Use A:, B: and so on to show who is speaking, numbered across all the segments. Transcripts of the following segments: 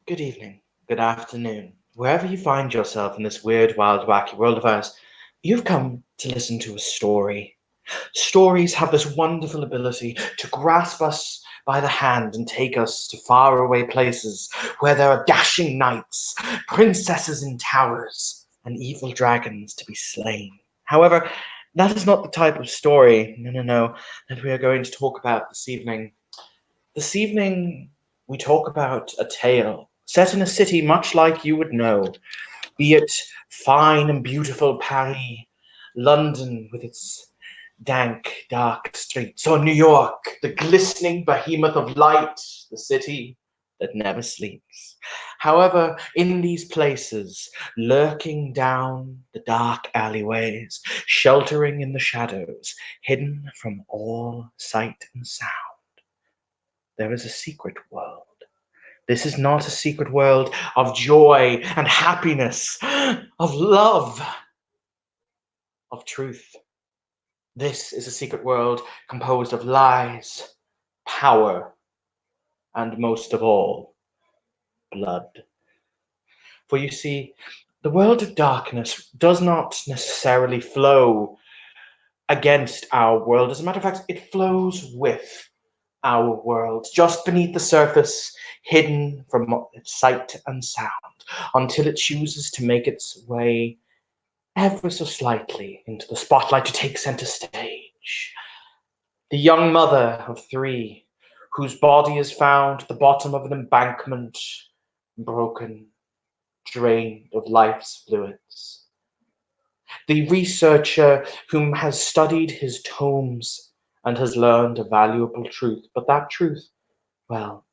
A: Good evening, good afternoon. Wherever you find yourself in this weird, wild, wacky world of ours, you've come to listen to a story. Stories have this wonderful ability to grasp us by the hand and take us to faraway places where there are dashing knights, princesses in towers, and evil dragons to be slain. However, that is not the type of story, no, that we are going to talk about this evening. This evening, we talk about a tale set in a city much like you would know, be it fine and beautiful Paris, London with its dank, dark streets, or New York, the glistening behemoth of light, the city that never sleeps. However, in these places, lurking down the dark alleyways, sheltering in the shadows, hidden from all sight and sound, there is a secret world. This is not a secret world of joy and happiness, of love, of truth. This is a secret world composed of lies, power, and most of all, blood. For you see, the world of darkness does not necessarily flow against our world. As a matter of fact, it flows with our world, just beneath the surface, hidden from sight and sound, until it chooses to make its way ever so slightly into the spotlight to take center stage. The young mother of three, whose body is found at the bottom of an embankment, broken, drained of life's fluids. The researcher whom has studied his tomes and has learned a valuable truth, but that truth, well,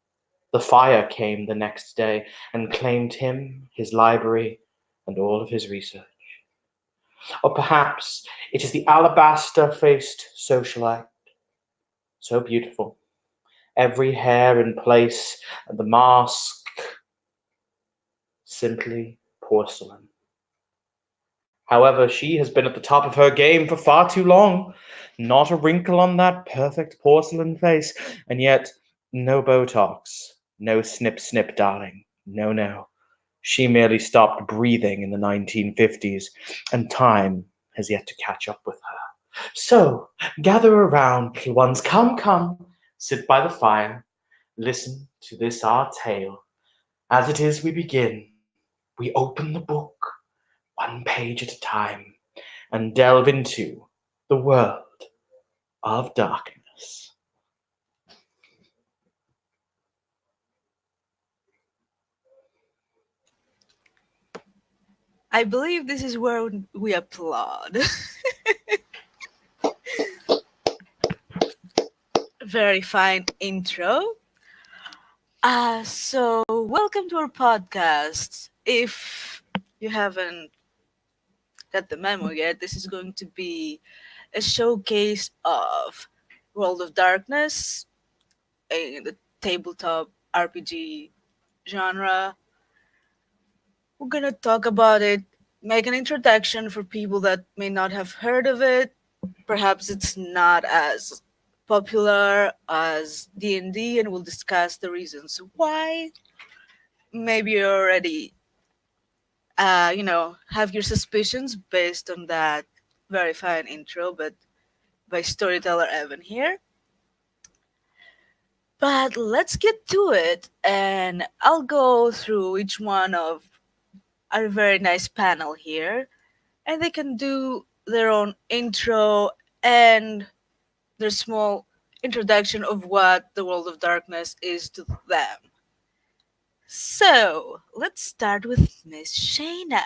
A: the fire came the next day and claimed him, his library, and all of his research. Or perhaps it is the alabaster faced socialite, so beautiful, every hair in place, and the mask simply porcelain. However, she has been at the top of her game for far too long. Not a wrinkle on that perfect porcelain face, and yet no Botox, no snip snip, darling. No, no. She merely stopped breathing in the 1950s, and time has yet to catch up with her. So, gather around, little ones. Come, come, sit by the fire. Listen to this our tale. As it is we begin, we open the book, one page at a time, and delve into the world of darkness.
B: I believe this is where we applaud. Very fine intro. So welcome to our podcast. If you haven't got the memo yet, this is going to be a showcase of World of Darkness, the tabletop RPG genre. We're gonna talk about it, make an introduction for people that may not have heard of it. Perhaps it's not as popular as D&D, and we'll discuss the reasons why. Maybe you already, have your suspicions based on that very fine intro, but by storyteller Evan here. But let's get to it, and I'll go through each one of our very nice panel here, and they can do their own intro and their small introduction of what the world of darkness is to them. So, let's start with Miss Shayna.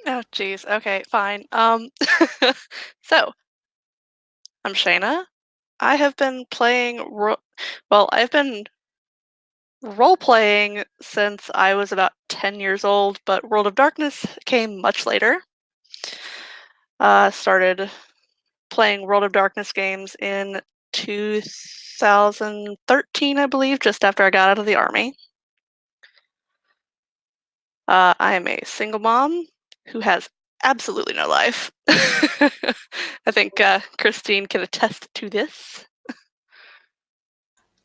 C: Oh, geez. Okay, fine. So I'm Shayna. I have been I've been role playing since I was about 10 years old, but World of Darkness came much later. Started playing World of Darkness games in 2013, I believe, just after I got out of the army. I am a single mom who has absolutely no life. I think Christine can attest to this.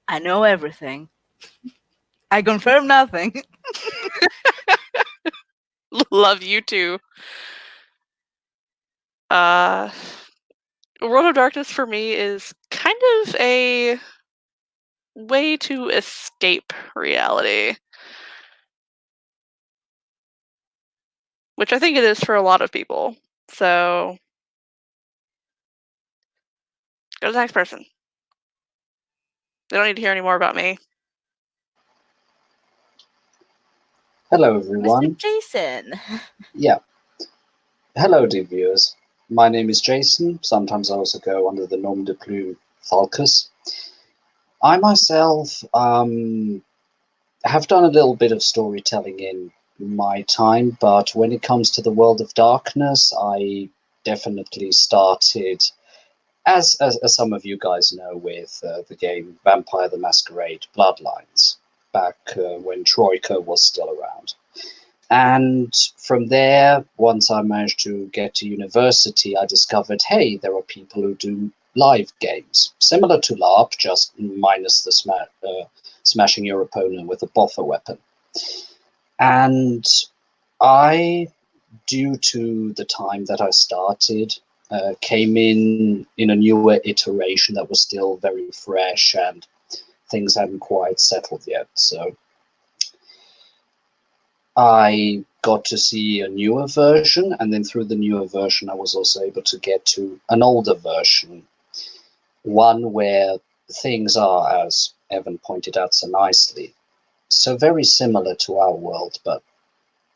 B: I know everything. I confirm nothing.
C: Love you too. World of Darkness for me is kind of a way to escape reality. Which I think it is for a lot of people. So, go to the next person. They don't need to hear any more about me.
D: Hello,
B: Mr.
D: everyone.
B: Jason.
D: Yeah. Hello, dear viewers. My name is Jason. Sometimes I also go under the nom de plume Falcus. I myself have done a little bit of storytelling in my time, but when it comes to the world of darkness, I definitely started, as some of you guys know, with the game Vampire the Masquerade Bloodlines, back when Troika was still around. And from there, once I managed to get to university, I discovered, hey, there are people who do live games, similar to LARP, just minus the smashing your opponent with a boffer weapon. And I, due to the time that I started, came in a newer iteration that was still very fresh and things hadn't quite settled yet. So I got to see a newer version, and then through the newer version, I was also able to get to an older version, one where things are, as Evan pointed out so nicely, so very similar to our world, but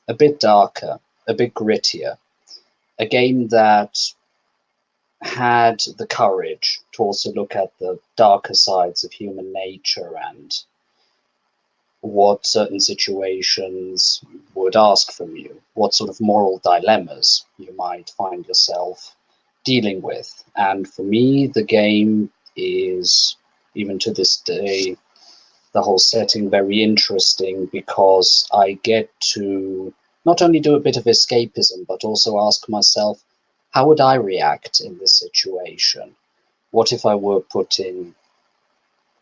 D: a bit darker, a bit grittier. A game that had the courage to also look at the darker sides of human nature and what certain situations would ask from you, what sort of moral dilemmas you might find yourself dealing with. And for me, the game is, even to this day, the whole setting very interesting because I get to not only do a bit of escapism, but also ask myself, how would I react in this situation? What if I were put in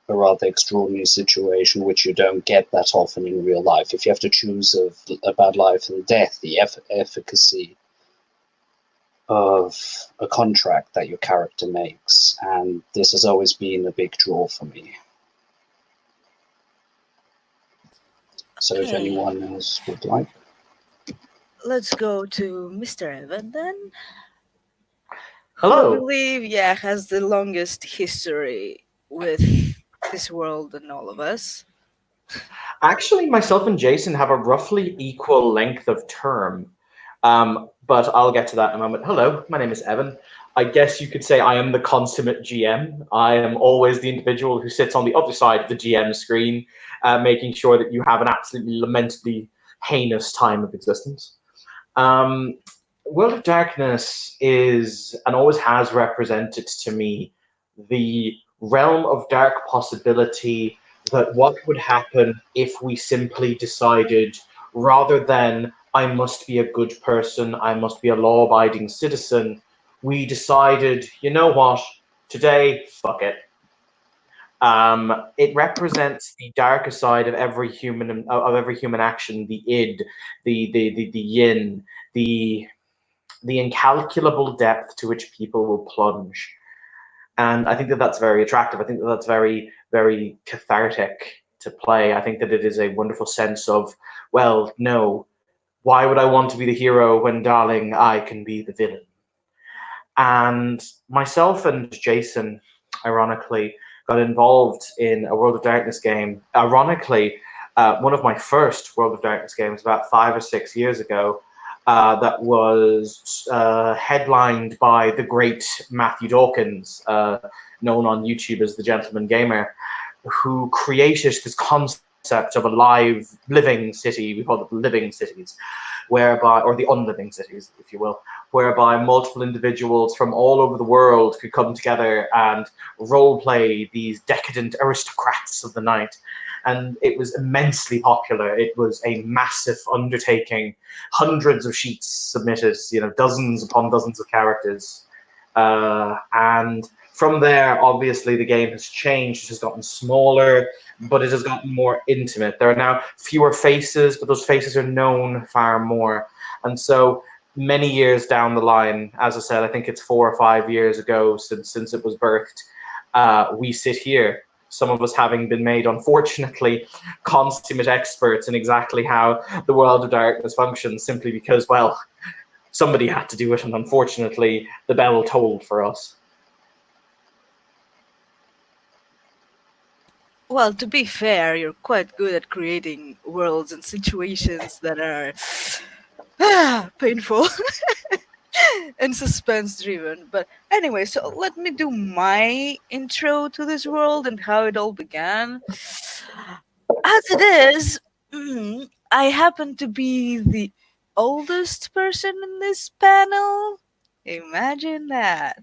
D: a rather extraordinary situation, which you don't get that often in real life? If you have to choose about life and death, the efficacy of a contract that your character makes. And this has always been a big draw for me. So if
B: Okay.
D: anyone else would like.
B: Let's go to Mr. Evan then. Who I
A: Hello.
B: believe, has the longest history with this world than all of us.
A: Actually, myself and Jason have a roughly equal length of term, but I'll get to that in a moment. Hello, my name is Evan. I guess you could say I am the consummate GM. I am always the individual who sits on the other side of the GM screen, making sure that you have an absolutely lamentably heinous time of existence. World of Darkness is, and always has represented to me, the realm of dark possibility, that what would happen if we simply decided, rather than I must be a good person, I must be a law-abiding citizen, we decided, you know what, today, fuck it. It represents the darker side of every human action, the id, the yin, the incalculable depth to which people will plunge. And I think that that's very attractive. I think that that's very, very cathartic to play. I think that it is a wonderful sense of, well, no, why would I want to be the hero when, darling, I can be the villain? And myself and Jason, ironically, got involved in a World of Darkness game. Ironically, one of my first World of Darkness games about 5 or 6 years ago, that was headlined by the great Matthew Dawkins, known on YouTube as the Gentleman Gamer, who created this concept of a live, living city. We call it living cities, whereby, or the unliving cities, if you will, whereby multiple individuals from all over the world could come together and role play these decadent aristocrats of the night. And it was immensely popular. It was a massive undertaking, hundreds of sheets submitted, dozens upon dozens of characters. And From there, obviously, the game has changed. It has gotten smaller, but it has gotten more intimate. There are now fewer faces, but those faces are known far more. And so, many years down the line, as I said, I think it's 4 or 5 years ago since it was birthed. We sit here, some of us having been made, unfortunately, consummate experts in exactly how the world of darkness functions, simply because, well, somebody had to do it, and unfortunately, the bell tolled for us.
B: Well, to be fair, you're quite good at creating worlds and situations that are painful and suspense driven. But anyway, so let me do my intro to this world and how it all began. As it is, I happen to be the oldest person in this panel. Imagine that.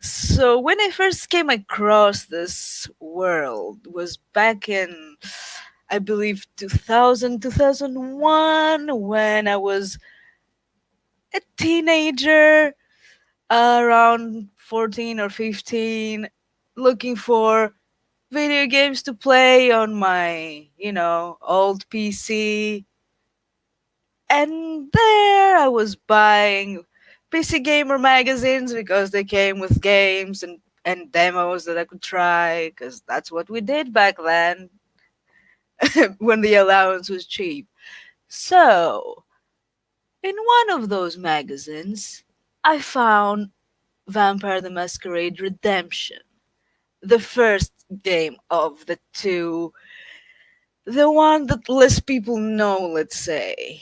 B: So when I first came across this world was back in, I believe, 2000, 2001, when I was a teenager, around 14 or 15, looking for video games to play on my, old PC. And there I was buying PC Gamer magazines because they came with games and demos that I could try, because that's what we did back then when the allowance was cheap. So, in one of those magazines, I found Vampire the Masquerade Redemption, the first game of the two, the one that less people know, let's say.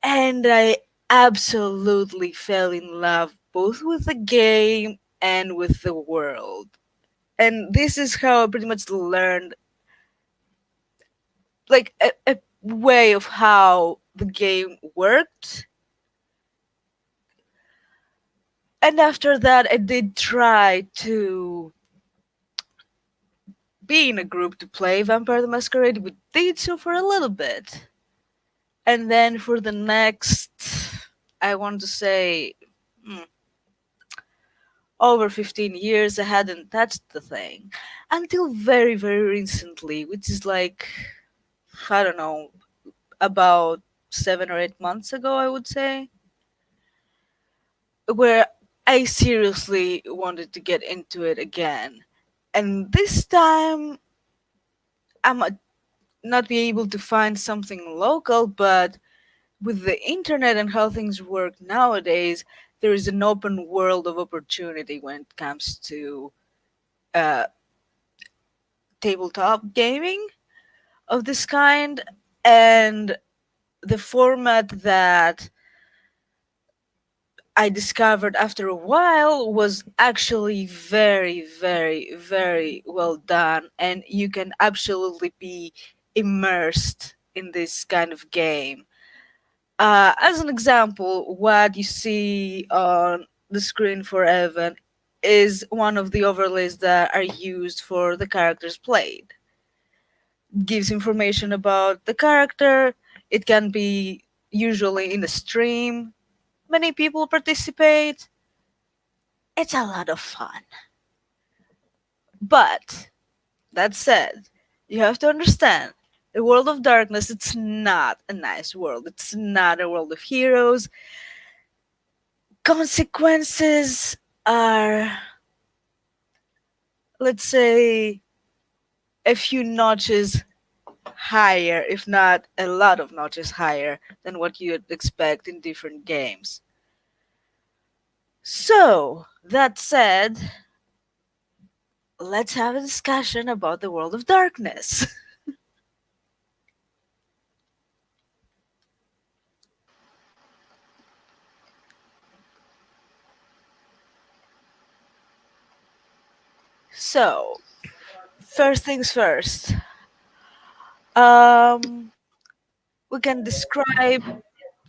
B: And I absolutely fell in love both with the game and with the world. And this is how I pretty much learned, like, a way of how the game worked. And after that, I did try to be in a group to play Vampire the Masquerade. We did so for a little bit. And then for the next, I want to say, hmm, over 15 years, I hadn't touched the thing. Until very, very recently, which is like, I don't know, about 7 or 8 months ago, I would say, where I seriously wanted to get into it again. And this time, I might not be able to find something local, but with the internet and how things work nowadays, there is an open world of opportunity when it comes to uh, tabletop gaming of this kind. And the format that I discovered after a while was actually very, very, very well done, and you can absolutely be immersed in this kind of game. As an example, what you see on the screen for Evan is one of the overlays that are used for the characters played. Gives information about the character. It can be usually in a stream. Many people participate. It's a lot of fun. But that said, you have to understand the world of darkness, it's not a nice world. It's not a world of heroes. Consequences are, let's say, a few notches higher, if not a lot of notches higher than what you'd expect in different games. So, that said, let's have a discussion about the world of darkness. So, first things first. Um, we can describe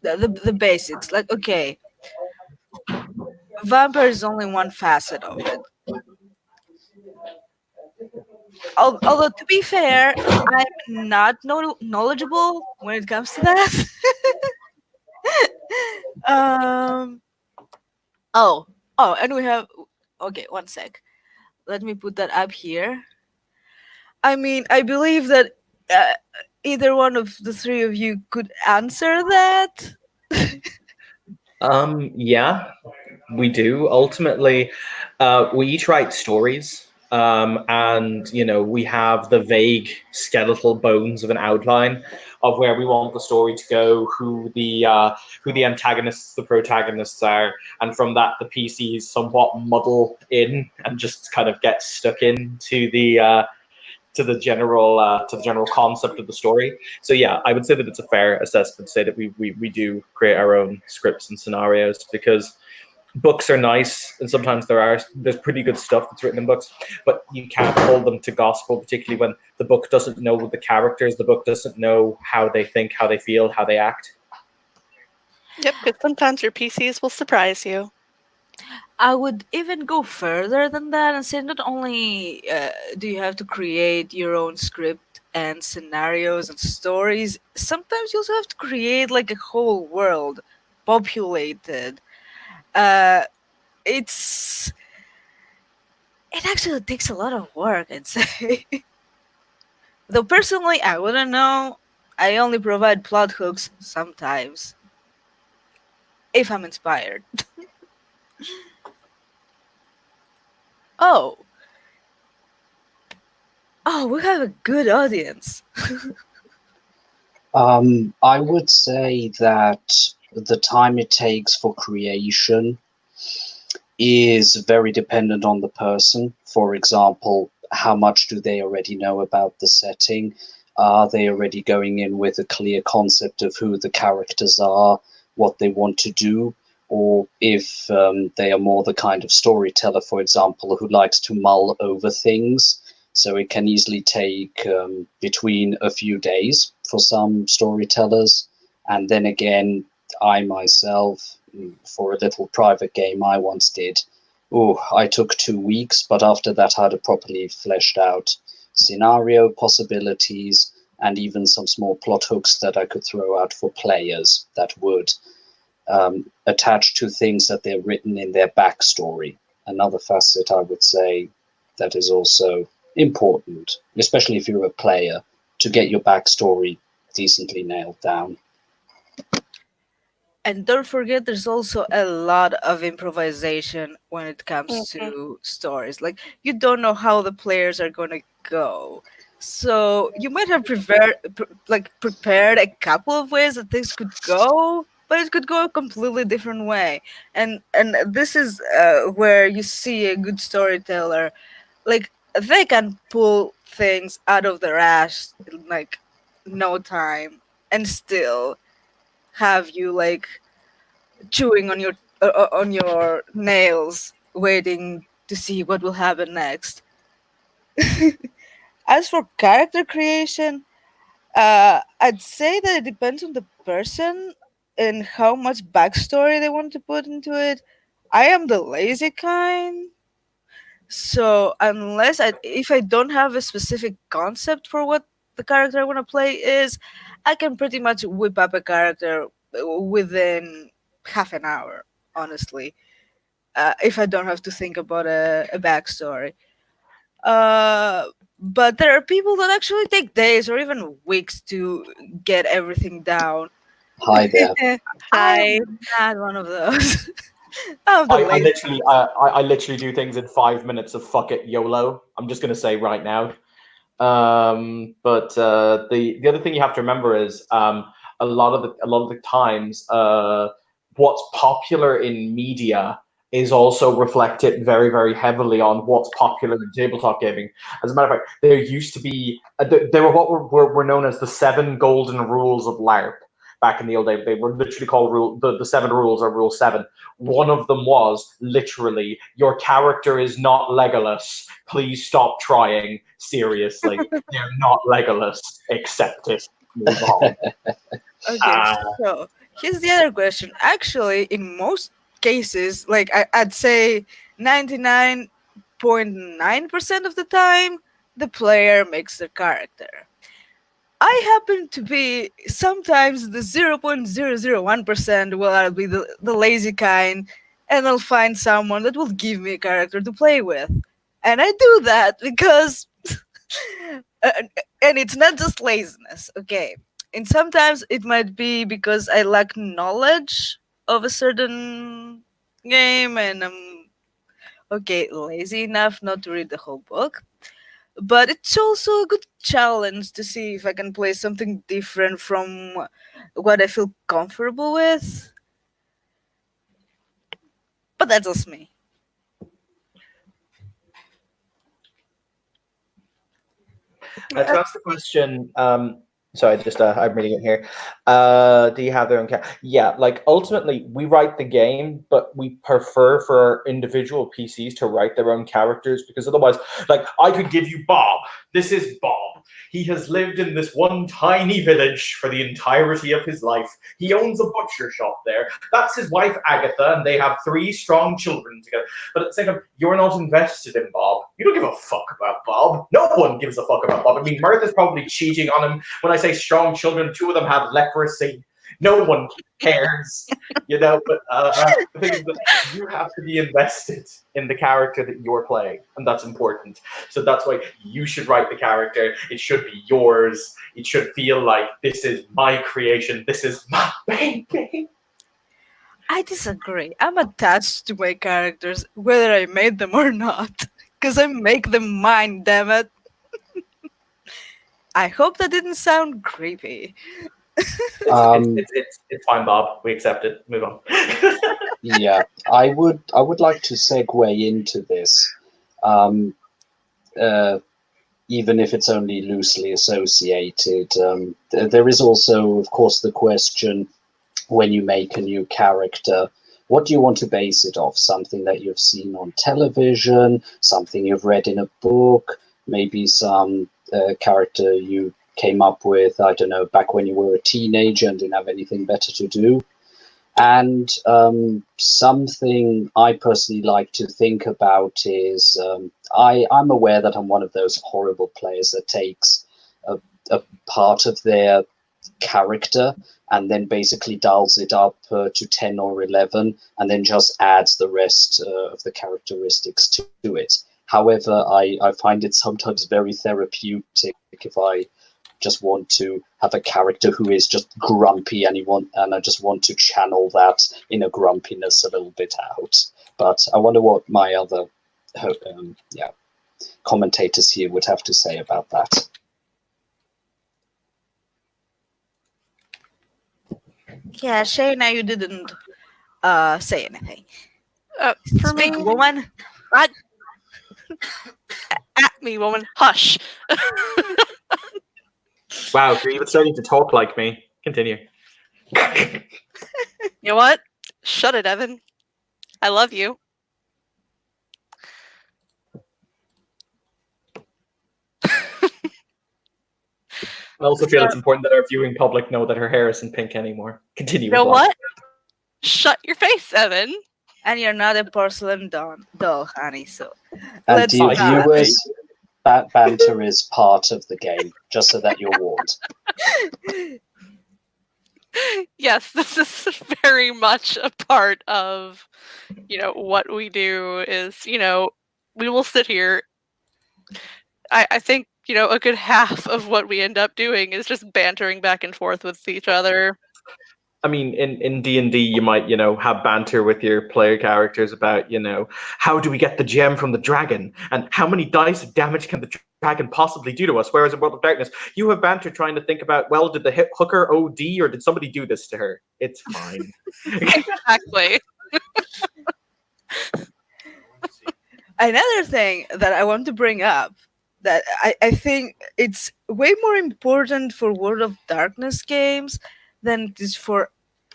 B: the basics. Like, okay, vampire is only one facet of it. Although, to be fair, I'm not knowledgeable when it comes to that. um. Oh, and we have Okay, one sec. Let me put that up here. I mean, I believe that uh, either one of the three of you could answer that.
A: Yeah, we do. Ultimately, we each write stories, and we have the vague skeletal bones of an outline of where we want the story to go, who the antagonists, the protagonists are, and from that the PCs somewhat muddle in and just kind of get stuck into the general concept of the story. So yeah, I would say that it's a fair assessment to say that we do create our own scripts and scenarios, because books are nice and sometimes there's pretty good stuff that's written in books, but you can't hold them to gospel, particularly when the book doesn't know the characters, the book doesn't know how they think, how they feel, how they act.
C: Yep, because sometimes your PCs will surprise you.
B: I would even go further than that and say not only do you have to create your own script and scenarios and stories, sometimes you also have to create like a whole world populated. Uh, it's it actually takes a lot of work, I'd say. Though personally, I wouldn't know. I only provide plot hooks sometimes if I'm inspired. Oh, oh, we have a good audience.
D: I would say that the time it takes for creation is very dependent on the person. For example, how much do they already know about the setting? Are they already going in with a clear concept of who the characters are, what they want to do? Or if they are more the kind of storyteller, for example, who likes to mull over things. So it can easily take between a few days for some storytellers. And then again, I myself, for a little private game I once did, I took 2 weeks, but after that I had a properly fleshed out scenario possibilities and even some small plot hooks that I could throw out for players that would attach to things that they're written in their backstory. Another facet I would say that is also important, especially if you're a player, to get your backstory decently nailed down.
B: And don't forget, there's also a lot of improvisation when it comes
C: Hmm.
B: to stories. Like, you don't know how the players are going to go. So you might have prepared a couple of ways that things could go, but it could go a completely different way. And this is where you see a good storyteller. Like, they can pull things out of their ass in like no time, and still have you like chewing on your nails, waiting to see what will happen next. As for character creation, I'd say that it depends on the person and how much backstory they want to put into it. I am the lazy kind, so if I don't have a specific concept for what the character I want to play is, I can pretty much whip up a character within half an hour. Honestly, if I don't have to think about a backstory. Uh, but there are people that actually take days or even weeks to get everything down.
D: Hi there.
B: I
C: Hi.
B: am not one of those. I'm the
A: I
B: lazy.
A: literally I literally do things in 5 minutes of fuck it YOLO. I'm just gonna say right now. But the other thing you have to remember is a lot of the times what's popular in media is also reflected very, very heavily on what's popular in tabletop gaming. As a matter of fact, there used to be there were what were known as the seven golden rules of LARP back in the old days. They were literally called the seven rules or rule seven. One of them was literally your character is not Legolas. Please stop trying. Seriously, they're not Legolas. Accept it. Move on.
B: Okay, so here's the other question. Actually, in most cases, like I'd say 99.9% of the time, the player makes the character. I happen to be sometimes the 0.001% where I'll be the lazy kind, and I'll find someone that will give me a character to play with. And I do that because and it's not just laziness, okay? And sometimes it might be because I lack knowledge of a certain game and I'm lazy enough not to read the whole book. But it's also a good challenge to see if I can play something different from what I feel comfortable with. But that's just me.
A: To ask the question, sorry, just I'm reading it here. Do you have their own Yeah, like ultimately we write the game, but we prefer for our individual PCs to write their own characters because otherwise, like I could give you Bob. This is Bob. He has lived in this one tiny village for the entirety of his life. He owns a butcher shop there. That's his wife Agatha, and they have 3 strong children together. But at the same time, you're not invested in Bob. You don't give a fuck about Bob. No one gives a fuck about Bob. I mean, Martha's probably cheating on him. When I say strong children, 2 of them have leprosy. No one cares, you know. But the thing is that you have to be invested in the character that you're playing, and that's important. So that's why you should write the character. It should be yours. It should feel like this is my creation. This is my baby.
B: I disagree. I'm attached to my characters whether I made them or not. Because I make them mine, damn it. I hope that didn't sound creepy.
A: It's fine, Bob. We accept it. Move on.
D: Yeah, I would like to segue into this, even if it's only loosely associated. There is also, of course, the question when you make a new character, what do you want to base it off? Something that you've seen on television, something you've read in a book, maybe some character you came up with, I don't know, back when you were a teenager and didn't have anything better to do. And something I personally like to think about is I'm aware that I'm one of those horrible players that takes a part of their character and then basically dials it up to 10 or 11 and then just adds the rest of the characteristics to it. However, I find it sometimes very therapeutic if I just want to have a character who is just grumpy and I just want to channel that inner grumpiness a little bit out. But I wonder what my other commentators here would have to say about that.
B: Yeah, Shayna, you didn't say anything.
C: For
B: Speak,
C: me,
B: woman.
C: at me, woman. Hush.
A: Wow, you're even starting to talk like me. Continue.
C: You know what? Shut it, Evan. I love you.
A: I also feel it's important that our viewing public know that her hair isn't pink anymore. Continue.
C: You know what? Shut your face, Evan.
B: And you're not a porcelain doll, honey, so
D: And
B: let's
D: dear
B: not.
D: viewers, that banter is part of the game, just so that you're warned.
C: Yes, this is very much a part of, what we do is, we will sit here. I think, a good half of what we end up doing is just bantering back and forth with each other.
A: I mean, in D&D, you might, have banter with your player characters about, how do we get the gem from the dragon? And how many dice of damage can the dragon possibly do to us? Whereas in World of Darkness, you have banter trying to think about, well, did the hooker OD or did somebody do this to her? It's fine.
C: Exactly.
B: Another thing that I want to bring up that I think it's way more important for World of Darkness games than it is for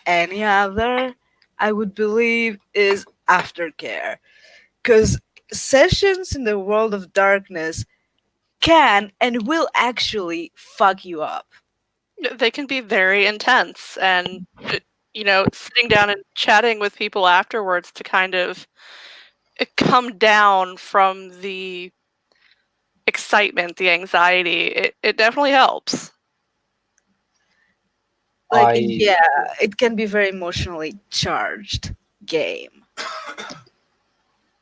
B: any other, I would believe, is aftercare. Because sessions in the World of Darkness can and will actually fuck you up.
C: They can be very intense, and sitting down and chatting with people afterwards to kind of come down from the excitement, the anxiety, it definitely helps.
B: Like, yeah, it can be very emotionally charged game.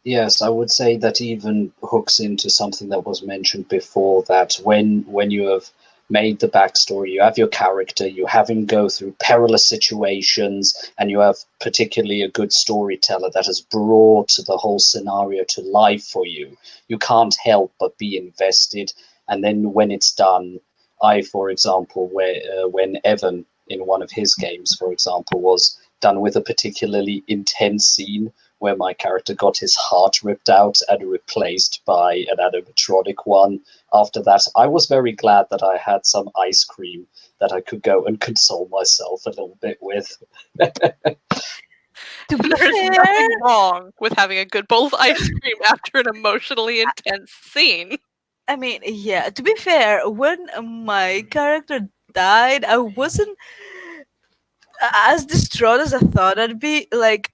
D: Yes, I would say that even hooks into something that was mentioned before, that when you have made the backstory, you have your character, you have him go through perilous situations, and you have particularly a good storyteller that has brought the whole scenario to life for you. You can't help but be invested. And then when it's done, for example, when Evan in one of his games, for example, was done with a particularly intense scene where my character got his heart ripped out and replaced by an animatronic one. After that, I was very glad that I had some ice cream that I could go and console myself a little bit with.
B: To be
C: There's
B: fair,
C: nothing wrong with having a good bowl of ice cream after an emotionally intense scene.
B: I mean, yeah, to be fair, when my character died, I wasn't as distraught as I thought I'd be. Like,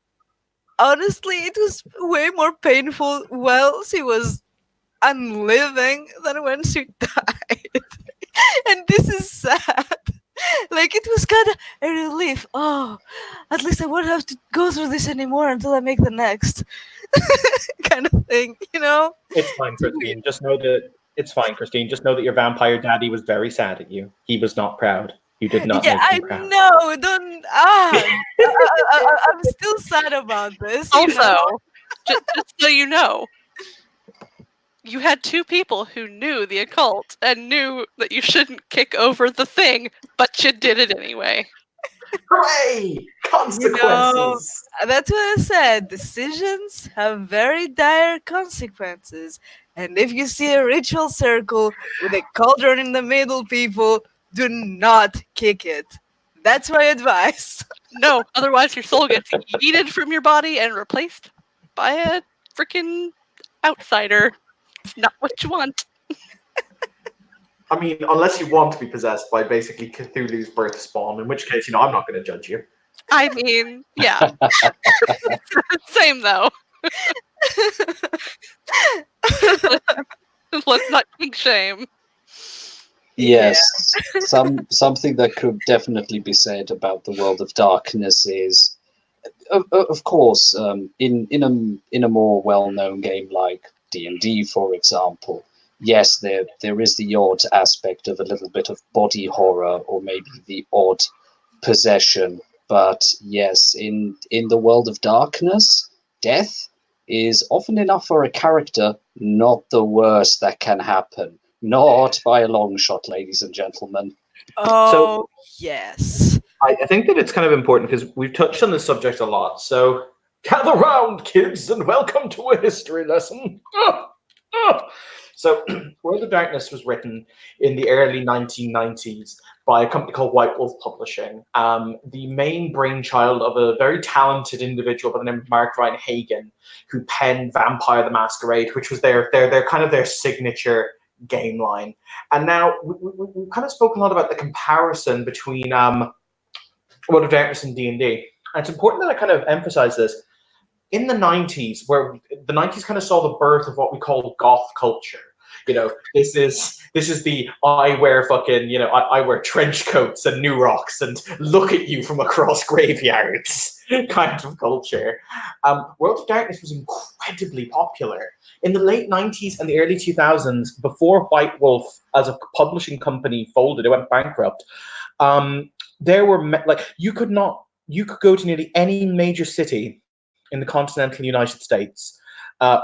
B: honestly, it was way more painful while she was unliving than when she died. And this is sad. Like, it was kind of a relief. Oh, at least I won't have to go through this anymore until I make the next kind of thing, you know?
A: It's fine, Christine. Just know that it's fine, Christine. Just know that your vampire daddy was very sad at you. He was not proud. You did not
B: Yeah,
A: make
B: I
A: him proud.
B: know. Don't. I'm still sad about this. You know?
C: Also, just so you know, you had two people who knew the occult and knew that you shouldn't kick over the thing, but you did it anyway.
A: Hooray! Consequences!
B: That's what I said. Decisions have very dire consequences. And if you see a ritual circle with a cauldron in the middle, people, do not kick it. That's my advice.
C: No, otherwise your soul gets yeeted from your body and replaced by a freaking outsider. It's not what you want.
A: I mean, unless you want to be possessed by basically Cthulhu's birth spawn, in which case, I'm not going to judge you.
C: I mean, yeah. Same though. Let's not kink shame.
D: Yes, something that could definitely be said about the World of Darkness is, of course, in a more well-known game like D&D, for example, yes, there is the odd aspect of a little bit of body horror or maybe the odd possession. But yes, in the World of Darkness, death is often enough for a character, not the worst that can happen. Not by a long shot, ladies and gentlemen.
B: Oh, yes.
A: I think that it's kind of important because we've touched on this subject a lot. So gather round, kids, and welcome to a history lesson. So World of Darkness was written in the early 1990s by a company called White Wolf Publishing. The main brainchild of a very talented individual by the name of Mark Ryan Hagen, who penned Vampire the Masquerade, which was their kind of their signature game line. And now we've kind of spoken a lot about the comparison between World of Darkness and D&D. And it's important that I kind of emphasize this. In the 90s, where the 90s kind of saw the birth of what we call goth culture. This is the I wear fucking, I wear trench coats and new rocks and look at you from across graveyards kind of culture. World of Darkness was incredibly popular. In the late 90s and the early 2000s, before White Wolf as a publishing company folded, it went bankrupt, there were, you could go to nearly any major city in the continental United States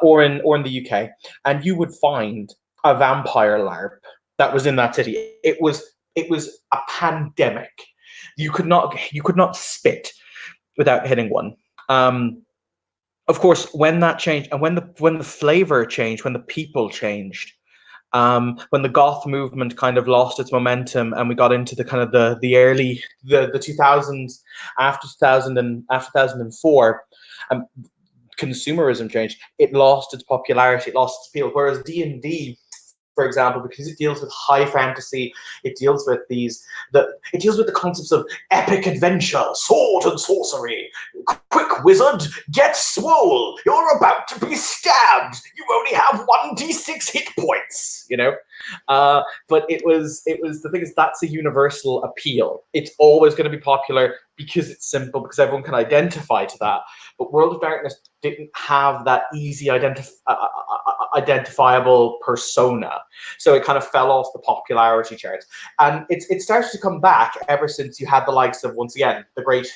A: or in the UK, and you would find a vampire LARP that was in that city. It was a pandemic. You could not spit without hitting one. Of course, when that changed, and when the flavor changed, when the people changed, when the goth movement kind of lost its momentum, and we got into the kind of the early the 2000s, after 2004, consumerism changed. It lost its popularity, it lost its appeal. Whereas D&D, for example, because it deals with high fantasy, it deals with the concepts of epic adventure, sword and sorcery. Quick, wizard, get swole. You're about to be stabbed. You only have 1d6 hit points. But the thing is, that's a universal appeal. It's always going to be popular because it's simple, because everyone can identify to that. But World of Darkness didn't have that easy identifiable persona, so it kind of fell off the popularity charts. And it started to come back ever since you had the likes of, once again, the great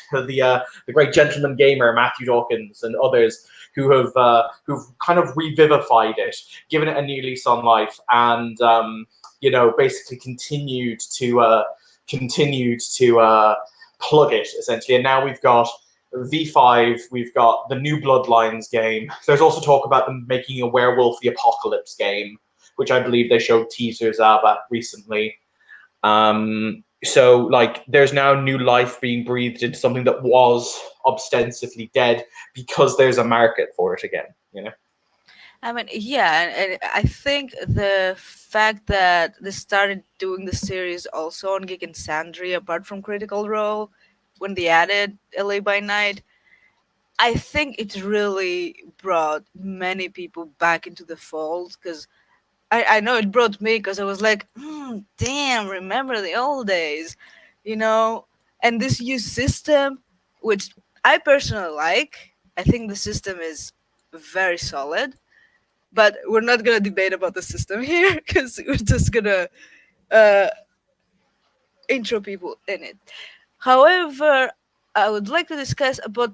A: gentleman gamer Matthew Dawkins and others who've kind of revivified it, given it a new lease on life, and basically continued to plug it essentially. And now we've got V5, we've got the new Bloodlines game. There's also talk about them making a Werewolf the Apocalypse game, which I believe they showed teasers of recently. So like there's now new life being breathed into something that was ostensibly dead because there's a market for it again,
B: I mean, yeah, and I think the fact that they started doing the series also on Geek and Sandry, apart from Critical Role, when they added LA by Night, I think it really brought many people back into the fold, because I know it brought me, because I was like, damn, remember the old days, you know? And this new system, which I personally like, I think the system is very solid, but we're not going to debate about the system here because we're just going to uh, intro people in it. However, I would like to discuss about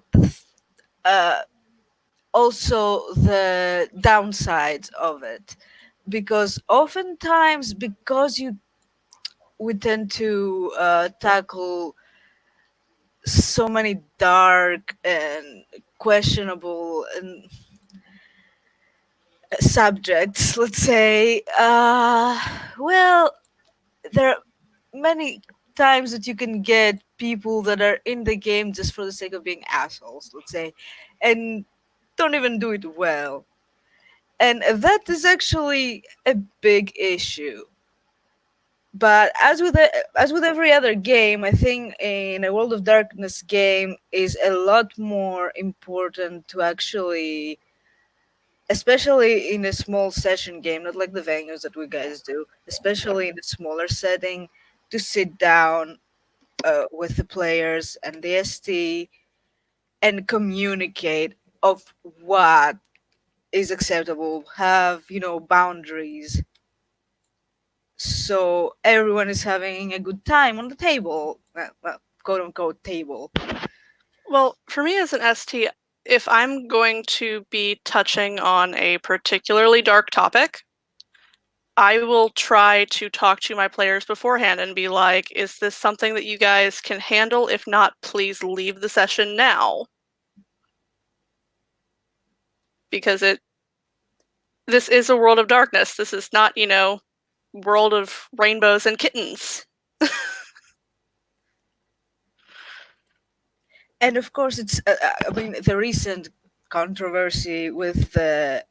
B: uh, also the downsides of it, because oftentimes, because we tend to tackle so many dark and questionable and subjects, let's say, well, there are many times that you can get people that are in the game just for the sake of being assholes, let's say, and don't even do it well. And that is actually a big issue. But as with every other game, I think in a World of Darkness game is a lot more important to actually, especially in a small session game, not like the venues that we guys do, especially in a smaller setting, to sit down with the players and the ST and communicate of what is acceptable, have boundaries, so everyone is having a good time on the table, well, quote unquote table.
C: Well, for me as an ST, if I'm going to be touching on a particularly dark topic, I will try to talk to my players beforehand and be like, is this something that you guys can handle? If not, please leave the session now. Because this is a world of darkness. This is not, world of rainbows and kittens.
B: And of course, it's I mean, the recent controversy with the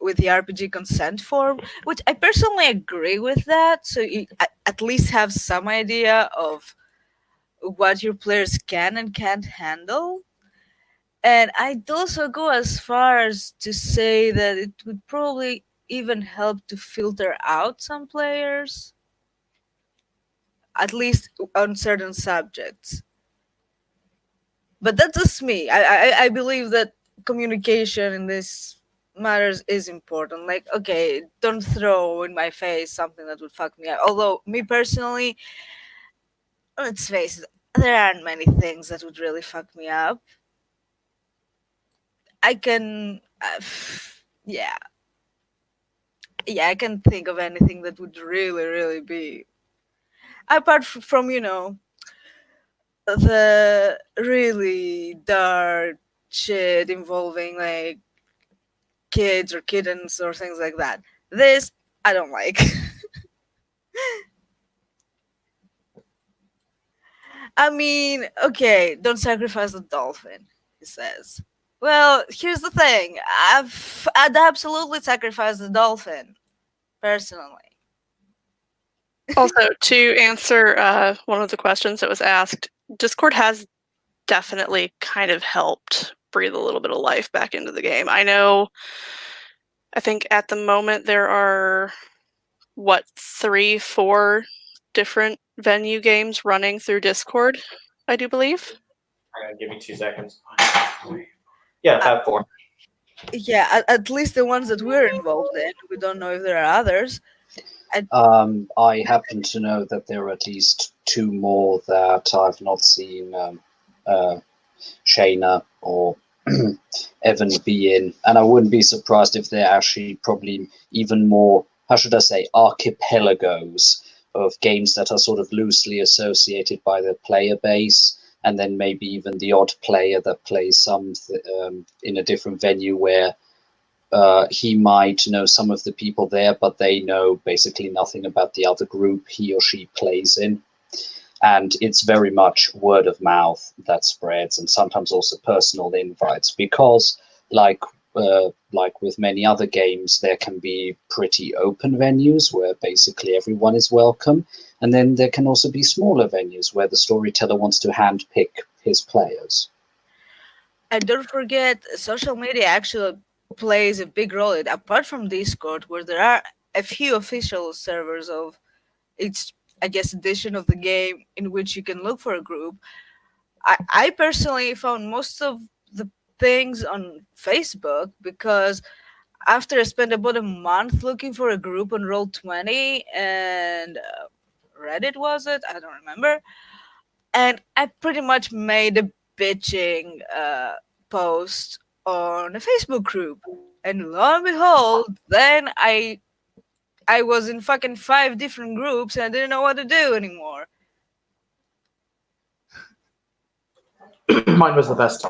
B: RPG consent form, which I personally agree with that. So you at least have some idea of what your players can and can't handle. And I'd also go as far as to say that it would probably even help to filter out some players, at least on certain subjects. But that's just me. I believe that communication in this matters is important. Like, okay, don't throw in my face something that would fuck me up. Although, me personally, let's face it, there aren't many things that would really fuck me up. I can, yeah, yeah, I can think of anything that would really, really be apart from the really dark shit involving like kids or kittens or things like that. This I don't like. I mean, okay, don't sacrifice the dolphin, he says. Well, here's the thing. I'd absolutely sacrifice the dolphin, personally.
C: Also, to answer one of the questions that was asked, Discord has definitely kind of helped breathe a little bit of life back into the game. I think at the moment there are 3, 4 different venue games running through Discord, I do believe.
A: I'm gonna give you 2 seconds. Yeah, about 4.
B: Yeah, at least the ones that we're involved in. We don't know if there are others.
D: I happen to know that there are at least 2 more that I've not seen Shayna or Evan be in, and I wouldn't be surprised if they're actually probably even more, how should I say, archipelagos of games that are sort of loosely associated by the player base, and then maybe even the odd player that plays some in a different venue where he might know some of the people there, but they know basically nothing about the other group he or she plays in. And it's very much word of mouth that spreads, and sometimes also personal invites, because like with many other games, there can be pretty open venues where basically everyone is welcome, and then there can also be smaller venues where the storyteller wants to handpick his players.
B: And don't forget, social media actually plays a big role. Apart from Discord, where there are a few official servers of each, I guess, edition of the game in which you can look for a group. I personally found most of the things on Facebook because after I spent about a month looking for a group on Roll20 and Reddit, was it? I don't remember. And I pretty much made a bitching post on a Facebook group. And lo and behold, then I was in fucking 5 different groups and I didn't know what to do anymore.
A: Mine was the best.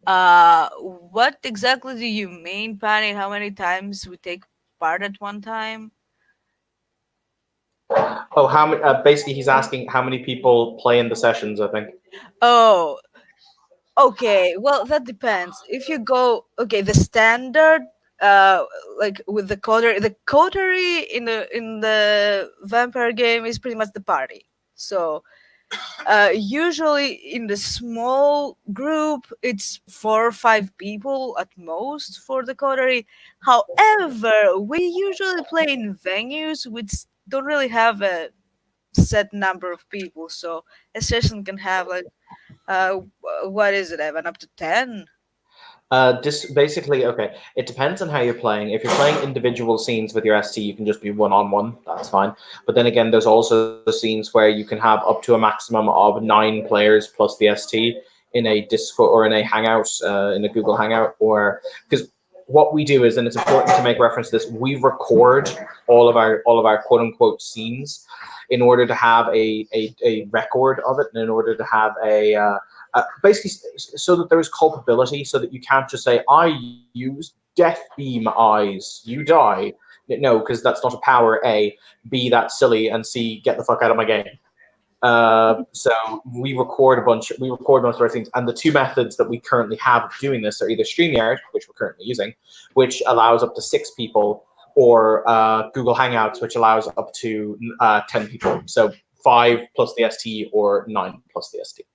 B: What exactly do you mean, Patty? How many times we take part at one time?
A: Oh, how many? Basically, he's asking how many people play in the sessions. I think.
B: Oh, okay. Well, that depends. If you go, okay, the standard, uh, like with the coterie in the vampire game is pretty much the party. So usually in the small group, it's 4 or 5 people at most for the coterie. However, we usually play in venues which don't really have a set number of people. So a session can have like, what is it, Evan? Up to 10?
A: Just basically, okay. It depends on how you're playing. If you're playing individual scenes with your ST, you can just be one-on-one. That's fine. But then again, there's also scenes where you can have up to a maximum of 9 players plus the ST in a Discord or in a Hangout, in a Google Hangout, or because what we do is, and it's important to make reference to this, we record all of our quote unquote scenes in order to have a record of it, and in order to have basically so that there is culpability, so that you can't just say, I use death beam eyes, you die. No, because that's not a power. A, B, that's silly, and C, get the fuck out of my game. So we record a bunch of our things, and the 2 methods that we currently have of doing this are either StreamYard, which we're currently using, which allows up to 6 people, or Google Hangouts, which allows up to 10 people. So 5 plus the ST or 9 plus the ST.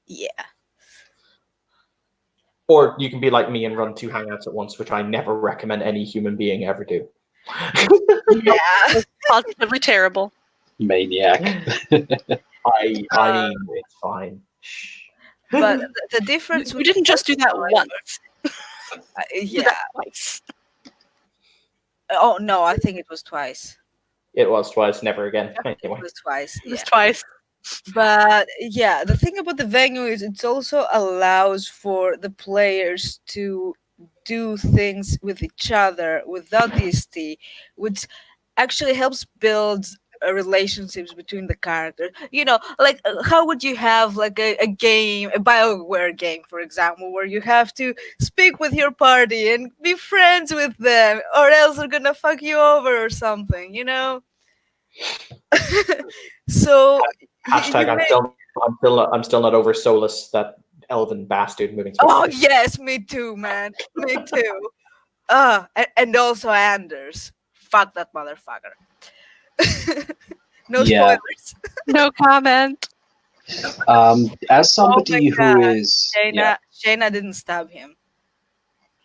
B: Yeah.
A: Or you can be like me and run 2 Hangouts at once, which I never recommend any human being ever do.
B: Yeah.
C: Positively terrible.
D: Maniac.
A: I mean, it's fine.
B: But the difference
C: We didn't just do that once. We did
B: yeah.
C: that twice.
B: Oh no, I think it was twice.
A: It was twice, never again.
B: It
A: Anyway.
B: was twice.
C: It was
B: Yeah.
C: twice.
B: But yeah, the thing about the venue is it also allows for the players to do things with each other without the ST, which actually helps build relationships between the characters. You know, like how would you have like a game, a BioWare game, for example, where you have to speak with your party and be friends with them, or else they're gonna fuck you over or something, you know? So
A: Hashtag
B: you
A: I'm still not over Solus, that elven bastard moving so
B: Oh
A: quickly.
B: yes, me too, man. Me too. And also Anders. Fuck that motherfucker. No
D: Yeah.
B: spoilers.
C: No comment.
D: As somebody
B: God.
D: who is
B: Shayna didn't stab him.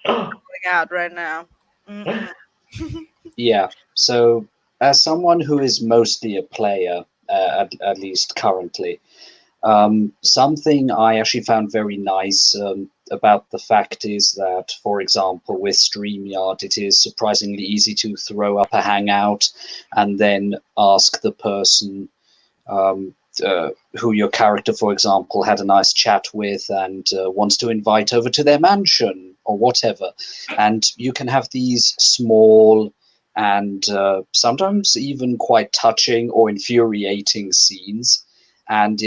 B: Going out right now. Mm-mm.
D: Yeah. So, as someone who is mostly a player, at least currently, something I actually found very nice about the fact is that, for example, with StreamYard, it is surprisingly easy to throw up a hangout and then ask the person um, who your character, for example, had a nice chat with and wants to invite over to their mansion or whatever. And you can have these small and sometimes even quite touching or infuriating scenes. And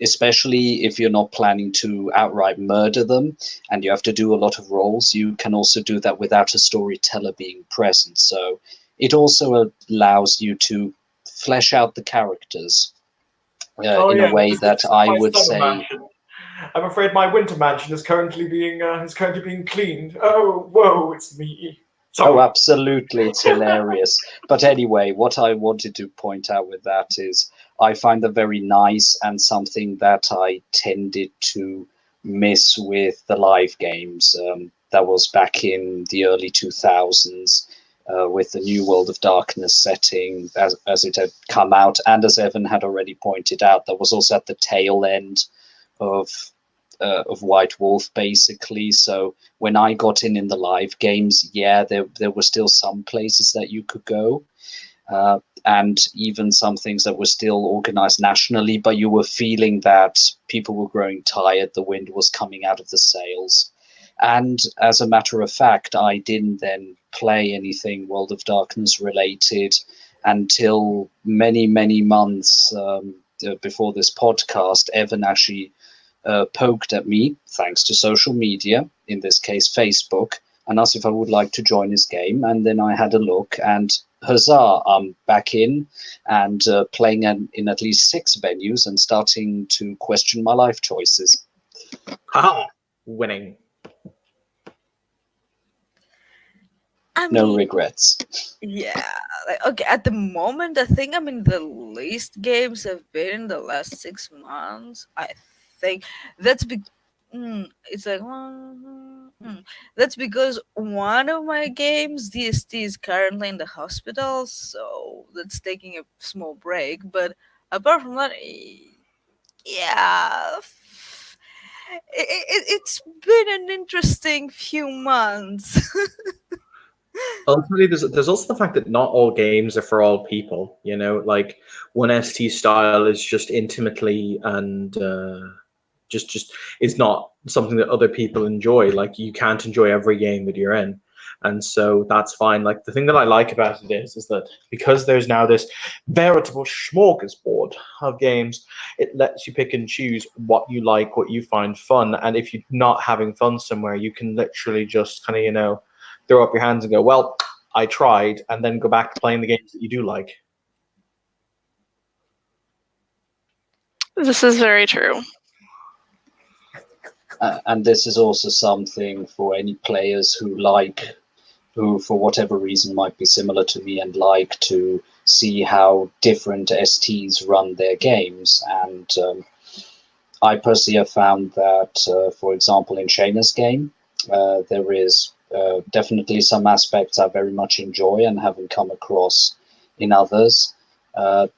D: especially if you're not planning to outright murder them and you have to do a lot of roles, you can also do that without a storyteller being present. So it also allows you to flesh out the characters
A: Oh
D: in a
A: yeah,
D: way
A: this
D: that
A: is
D: I
A: my
D: would
A: summer
D: say,
A: mansion. I'm afraid my winter mansion is currently being cleaned. Oh, whoa, it's me.
D: oh,
A: Sorry.
D: absolutely, it's hilarious. But anyway, what I wanted to point out with that is I find that very nice and something that I tended to miss with the live games. That was back in the early 2000s with the New World of Darkness setting as it had come out. And as Evan had already pointed out, that was also at the tail end of White Wolf, basically. So when I got in the live games, yeah, there were still some places that you could go, and even some things that were still organized nationally, but you were feeling that people were growing tired, the wind was coming out of the sails. And as a matter of fact, I didn't then play anything World of Darkness related until many, many months before this podcast. Evan actually poked at me, thanks to social media, in this case Facebook, and asked if I would like to join his game. And then I had a look, and huzzah, I'm back in and playing in at least 6 venues and starting to question my life choices.
A: Haha, winning.
B: I
D: No
B: mean,
D: regrets.
B: yeah. Like, okay, at the moment, I think I'm in the least games I've been in the last 6 months. I think that's it's like that's because one of my games, DST, is currently in the hospital, so that's taking a small break. But apart from that, yeah, it's been an interesting few months.
A: Ultimately, there's also the fact that not all games are for all people. You know, like one ST style is just intimately and just is not something that other people enjoy. Like you can't enjoy every game that you're in, and so that's fine. Like the thing that I like about it is that because there's now this veritable smorgasbord of games, it lets you pick and choose what you like, what you find fun, and if you're not having fun somewhere, you can literally just kind of throw up your hands and go, well, I tried, and then go back to playing the games that you do like.
C: This is very true.
D: And this is also something for any players who, for whatever reason, might be similar to me and like to see how different STs run their games. And I personally have found that, for example, in Shayna's game, there is definitely some aspects I very much enjoy and haven't come across in others.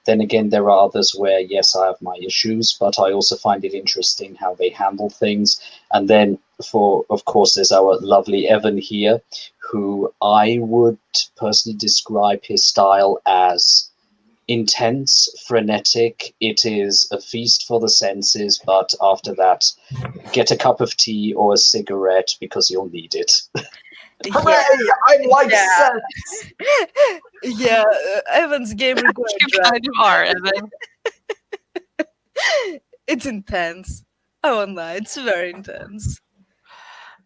D: Then again, there are others where, yes, I have my issues, but I also find it interesting how they handle things. And then, of course, there's our lovely Evan here, who I would personally describe his style as intense, frenetic. It is a feast for the senses, but after that, get a cup of tea or a cigarette because you'll need it.
B: Yeah,
A: I'm like
B: yeah,
A: sex.
B: yeah. Evan's game required
C: You
B: drugs.
C: kind of are, Evan.
B: It's intense. I won't lie, it's very intense.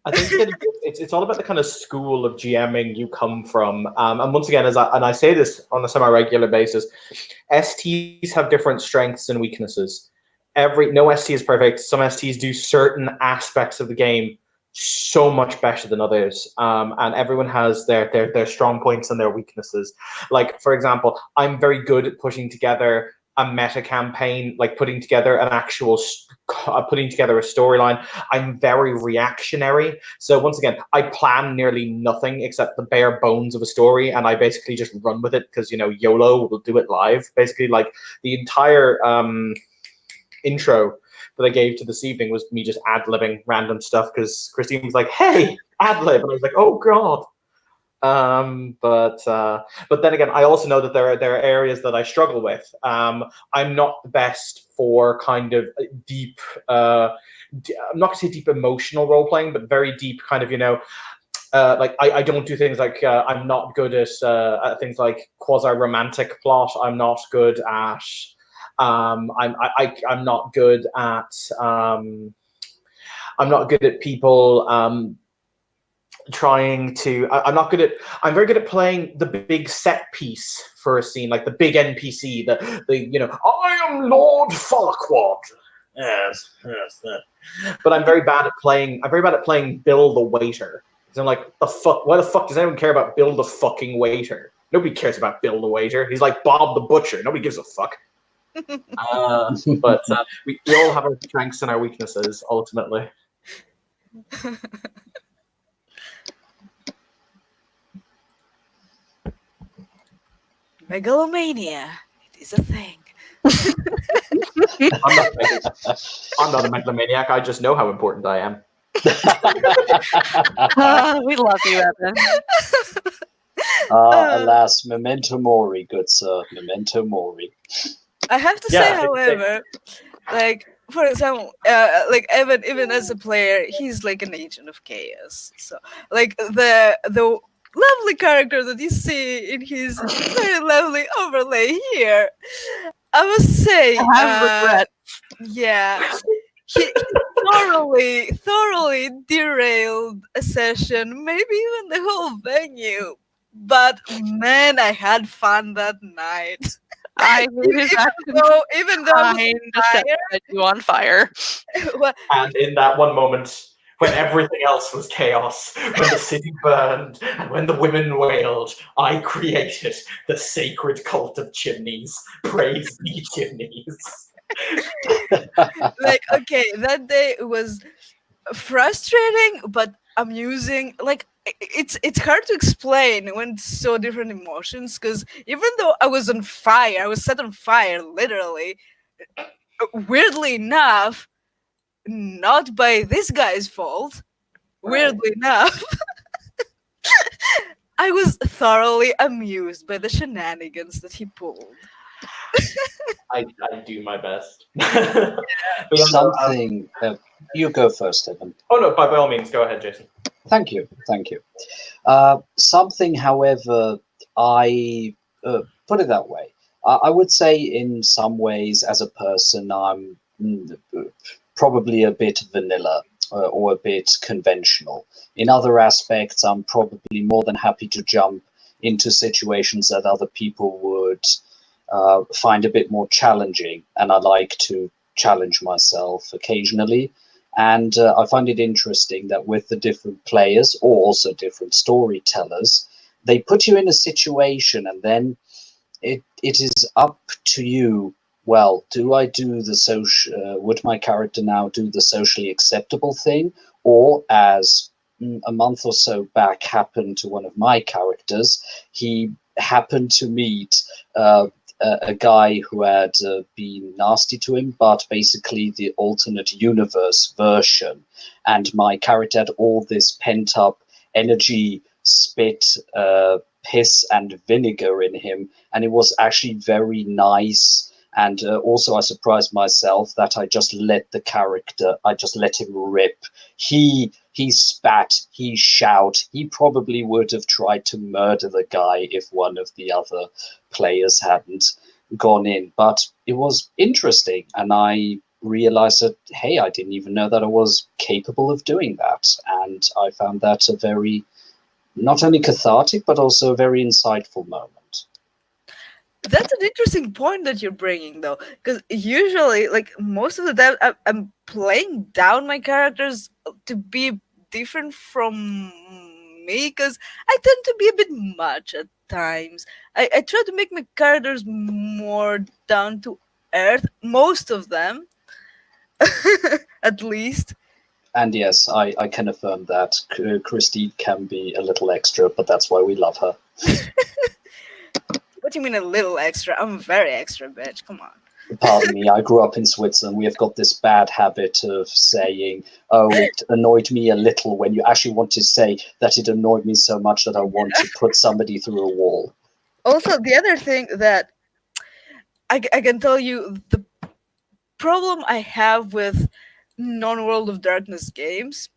A: I think that it's all about the kind of school of GMing you come from, and once again, I say this on a semi-regular basis, STs have different strengths and weaknesses. No ST is perfect. Some STs do certain aspects of the game so much better than others, and everyone has their strong points and their weaknesses. Like for example, I'm very good at putting together a meta campaign, like putting together an actual putting together a storyline. I'm very reactionary. So once again, I plan nearly nothing except the bare bones of a story, and I basically just run with it because YOLO will do it live. Basically, like the entire intro that I gave to this evening was me just ad-libbing random stuff because Christine was like, "Hey, ad-lib," and I was like, "Oh God." But then again, I also know that there are areas that I struggle with. I'm not the best for kind of deep. I'm not gonna say deep emotional role playing, but very deep kind of like I don't do things like I'm not good at things like quasi romantic plot. I'm not good at. I'm not good at. I'm not good at people. Trying to I'm not good at I'm very good at playing the big set piece for a scene, like the big NPC, the I am Lord Farquaad. Yes. But I'm very bad at playing Bill the waiter. So I'm like, the fuck, why the fuck does anyone care about Bill the fucking waiter? Nobody cares about Bill the waiter. He's like Bob the butcher. Nobody gives a fuck. But we all have our strengths and our weaknesses ultimately.
B: Megalomania. It is a thing.
A: I'm not a megalomaniac. I just know how important I am.
C: We love you, Evan.
D: Alas, memento mori, good sir, memento mori.
B: I have to say, however, like for example, like Evan, even as a player, he's like an agent of chaos. So like the lovely character that you see in his very lovely overlay here, I must say,
C: I have regret.
B: yeah, he thoroughly derailed a session, maybe even the whole venue. But man, I had fun that night.
C: I hated that
B: Even though I was
C: kind to set you on fire.
B: well,
A: And in that one moment, when everything else was chaos, when the city burned, and when the women wailed, I created the sacred cult of chimneys. Praise be chimneys.
B: like okay, that day was frustrating but amusing. Like it's hard to explain when it's so different emotions, because even though I was on fire, I was set on fire literally, weirdly enough, not by this guy's fault, weirdly enough, I was thoroughly amused by the shenanigans that he pulled.
A: I do my best.
D: Something. You go first, Evan.
A: Oh no, by all means, go ahead, Jason.
D: Thank you. Something, however, I put it that way. I would say, in some ways, as a person, I'm probably a bit vanilla or a bit conventional. In other aspects, I'm probably more than happy to jump into situations that other people would find a bit more challenging, and I like to challenge myself occasionally. And I find it interesting that with the different players, or also different storytellers, they put you in a situation, and then it is up to you. Well, do I do the social? Would my character now do the socially acceptable thing, or as a month or so back happened to one of my characters, he happened to meet a guy who had been nasty to him, but basically the alternate universe version. And my character had all this pent up energy, spit, piss, and vinegar in him. And it was actually very nice. And also, I surprised myself that I just let him rip. He spat, he shout. He probably would have tried to murder the guy if one of the other players hadn't gone in. But it was interesting, and I realized that, hey, I didn't even know that I was capable of doing that. And I found that a very, not only cathartic, but also a very insightful moment.
B: That's an interesting point that you're bringing, though, because usually, like most of the time, I'm playing down my characters to be different from me, because I tend to be a bit much at times. I try to make my characters more down to Earth, most of them, at least.
D: And yes, I can affirm that Christine can be a little extra, but that's why we love her.
B: What do you mean a little extra? I'm very extra, bitch. Come on.
D: Pardon me, I grew up in Switzerland. We have got this bad habit of saying, oh, it annoyed me a little, when you actually want to say that it annoyed me so much that I want to put somebody through a wall.
B: Also, the other thing that I can tell you, the problem I have with non-World of Darkness games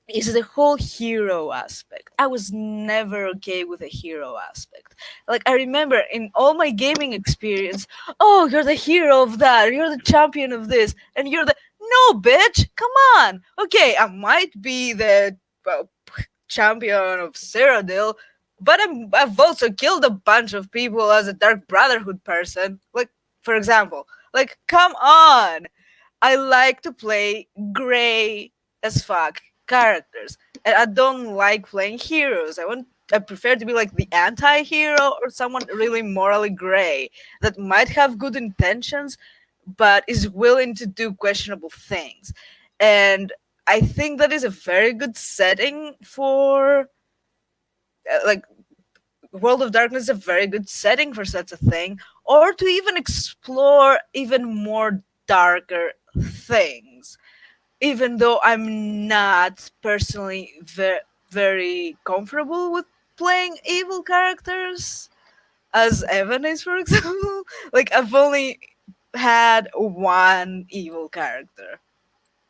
B: is the whole hero aspect. I was never okay with the hero aspect. Like, I remember in all my gaming experience, oh, you're the hero of that, you're the champion of this, and you're the no, bitch, come on. Okay, I might be the well, champion of Cyrodiil, but I've also killed a bunch of people as a Dark Brotherhood person. Like, for example, like, come on. I like to play gray as fuck characters, and I don't like playing heroes. I prefer to be like the anti-hero or someone really morally gray that might have good intentions but is willing to do questionable things. And I think that is a very good setting for like World of Darkness is a very good setting for such a thing, or to even explore even more darker things. Even though I'm not personally very comfortable with playing evil characters, as Evan is, for example. Like, I've only had one evil character.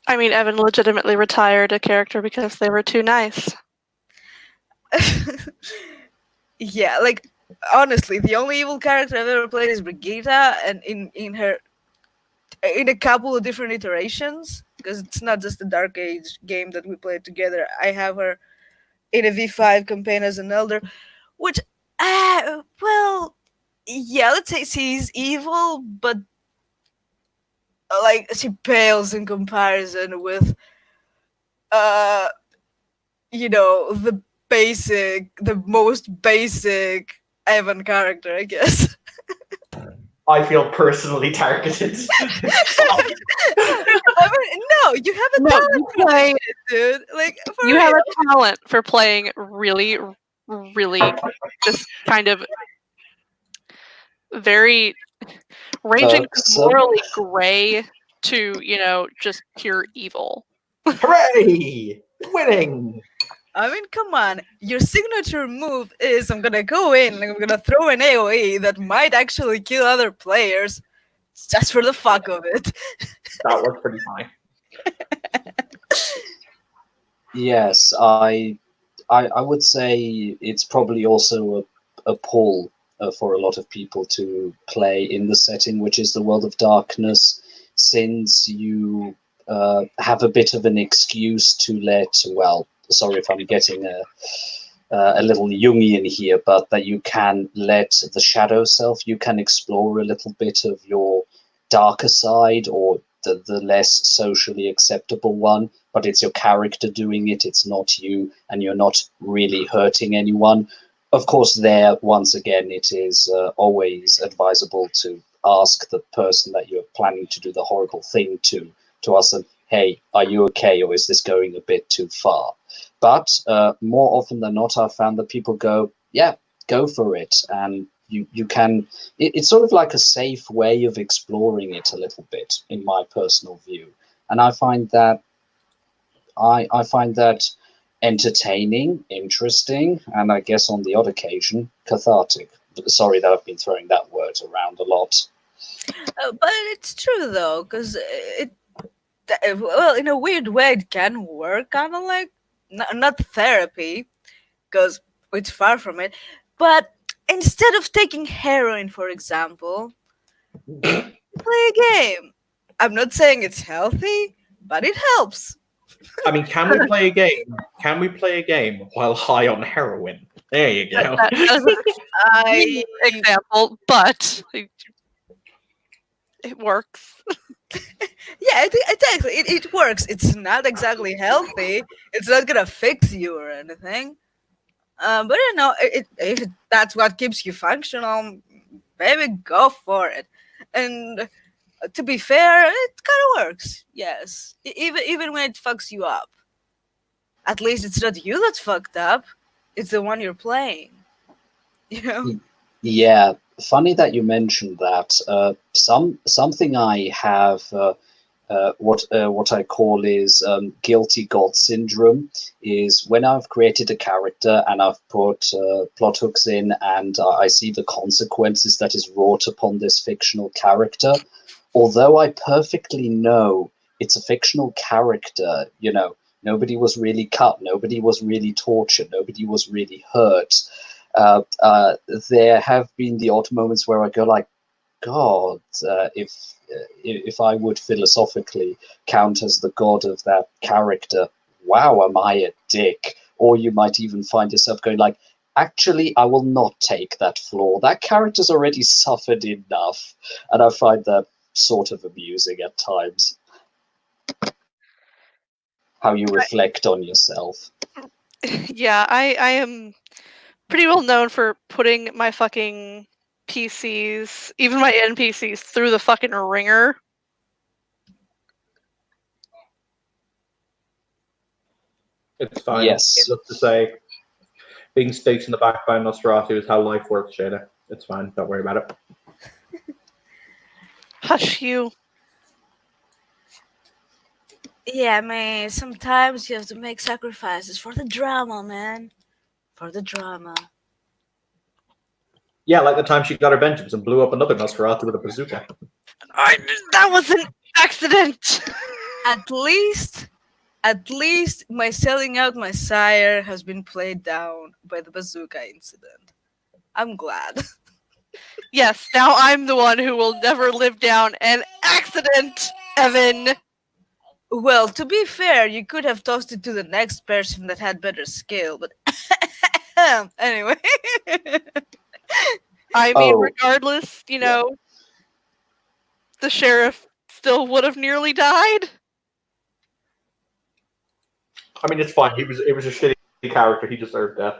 C: I mean, Evan legitimately retired a character because they were too nice.
B: Yeah, like, honestly, the only evil character I've ever played is Brigitte, and in a couple of different iterations, because it's not just the Dark Age game that we played together. I have her in a V5 campaign as an elder, which, well, yeah, let's say she's evil, but like, she pales in comparison with, uh, the most basic Evan character, I guess.
A: I feel personally targeted. Stop.
B: I mean, no, you have a
C: No,
B: talent
C: you
B: for this
C: play.
B: shit, dude. Like, for
C: You
B: real.
C: have a talent for playing really, really just kind of very ranging from
D: So,
C: morally gray to, just pure evil.
A: Hooray! Winning!
B: I mean, come on. Your signature move is I'm gonna go in and I'm gonna throw an AoE that might actually kill other players just for the fuck of it.
A: That worked pretty fine.
D: yes, I would say it's probably also a pull for a lot of people to play in the setting, which is the World of Darkness, since you have a bit of an excuse to let, well, sorry if I'm getting a little Jungian here, but that you can let the shadow self, you can explore a little bit of your darker side, or the less socially acceptable one, but it's your character doing it, it's not you, and you're not really hurting anyone. Of course, there, once again, it is always advisable to ask the person that you're planning to do the horrible thing to ask them, hey, are you okay, or is this going a bit too far? But more often than not, I've found that people go, yeah, go for it. And you can, it's sort of like a safe way of exploring it a little bit, in my personal view. And I find that I find that entertaining, interesting, and I guess on the odd occasion, cathartic. Sorry that I've been throwing that word around a lot.
B: But it's true though, because well, in a weird way, it can work kind of like not therapy, because it's far from it. But instead of taking heroin, for example, play a game. I'm not saying it's healthy, but it helps.
A: I mean, can we play a game? Can we play a game while high on heroin? There you go.
C: That is a
B: I
C: example, but it works.
B: Yeah, exactly. It works. It's not exactly healthy. It's not gonna fix you or anything. But if that's what keeps you functional, baby, go for it. And to be fair, it kind of works. Yes, even when it fucks you up. At least it's not you that's fucked up. It's the one you're playing. You know.
D: Yeah, funny that you mentioned that. Something I have what I call is guilty god syndrome. Is when I've created a character and I've put plot hooks in, and I see the consequences that is wrought upon this fictional character. Although I perfectly know it's a fictional character, nobody was really cut, nobody was really tortured, nobody was really hurt. Uh, uh, there have been the odd moments where I go like, God, if I would philosophically count as the god of that character, wow, am I a dick? Or you might even find yourself going like, actually, I will not take that flaw. That character's already suffered enough, and I find that sort of amusing at times. How you reflect on yourself.
C: Yeah, I am pretty well known for putting my fucking PCs, even my NPCs, through the fucking ringer.
A: It's fine.
D: Yes.
A: Needless to say, being stakes in the back by Nosferatu is how life works, Shayna. It's fine. Don't worry about it.
C: Hush you.
B: Yeah, man. Sometimes you have to make sacrifices for the drama, man. For the drama.
A: Yeah, like the time she got her vengeance and blew up another Nosferatu with a bazooka.
C: That was an accident.
B: At least my selling out my sire has been played down by the bazooka incident. I'm glad.
C: Yes, now I'm the one who will never live down an accident, Evan.
B: Well, to be fair, you could have tossed it to the next person that had better skill, but anyway.
C: I mean,
D: Oh.
C: regardless, the sheriff still would have nearly died.
A: I mean, it's fine. It was a shitty character. He deserved death.